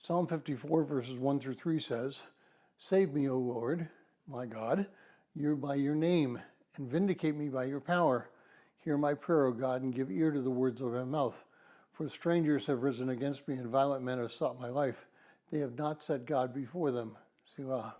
Psalm 54 verses 1 through 3 says, "Save me, O Lord, my God, by your name, and vindicate me by your power. Hear my prayer, O God, and give ear to the words of my mouth. For strangers have risen against me, and violent men have sought my life. They have not set God before them." Selah.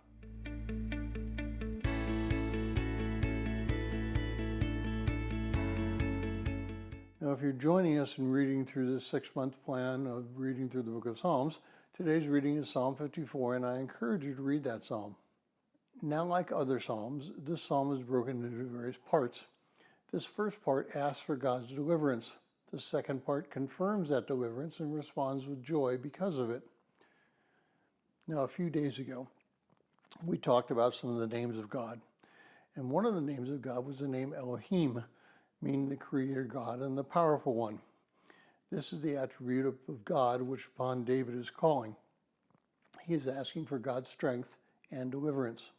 Now, if you're joining us in reading through this 6-month plan of reading through the book of Psalms, today's reading is Psalm 54, and I encourage you to read that psalm. Now, like other psalms, this psalm is broken into various parts. This first part asks for God's deliverance. The second part confirms that deliverance and responds with joy because of it. Now, a few days ago, we talked about some of the names of God. And one of the names of God was the name Elohim, meaning the Creator God and the Powerful One. This is the attribute of God which upon David is calling. He is asking for God's strength and deliverance.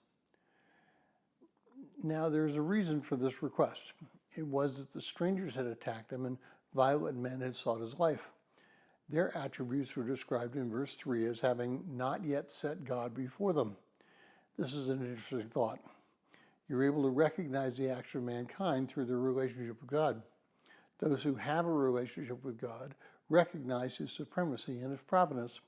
Now, there's a reason for this request. It was that the strangers had attacked him and violent men had sought his life. Their attributes were described in verse 3 as having not yet set God before them. This is an interesting thought. You're able to recognize the action of mankind through their relationship with God. Those who have a relationship with God recognize his supremacy and his providence.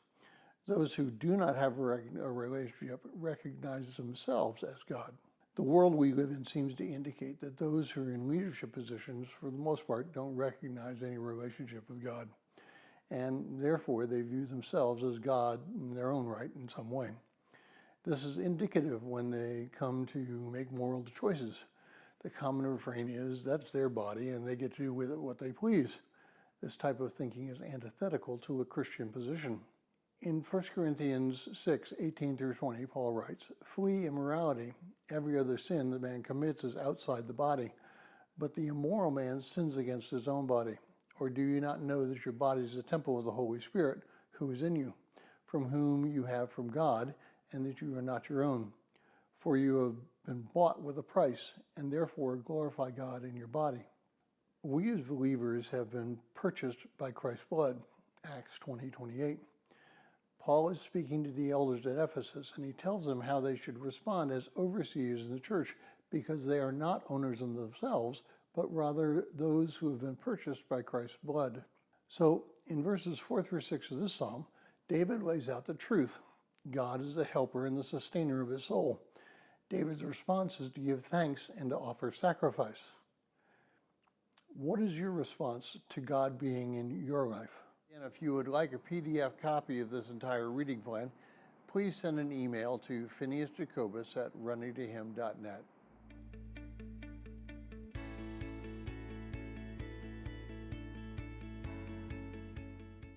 Those who do not have a relationship recognize themselves as God. The world we live in seems to indicate that those who are in leadership positions, for the most part, don't recognize any relationship with God. And therefore, they view themselves as God in their own right in some way. This is indicative when they come to make moral choices. The common refrain is, that's their body and they get to do with it what they please. This type of thinking is antithetical to a Christian position. In 1 Corinthians 6, 18 through 20, Paul writes, "Flee immorality. Every other sin that man commits is outside the body, but the immoral man sins against his own body. Or do you not know that your body is a temple of the Holy Spirit, who is in you, from whom you have from God, and that you are not your own? For you have been bought with a price, and therefore glorify God in your body." We as believers have been purchased by Christ's blood, Acts 20:28. Paul is speaking to the elders at Ephesus, and he tells them how they should respond as overseers in the church, because they are not owners of themselves, but rather those who have been purchased by Christ's blood. So in verses 4 through 6 of this psalm, David lays out the truth. God is the helper and the sustainer of his soul. David's response is to give thanks and to offer sacrifice. What is your response to God being in your life? And if you would like a PDF copy of this entire reading plan, please send an email to phineasjacobus@runningtohim.net.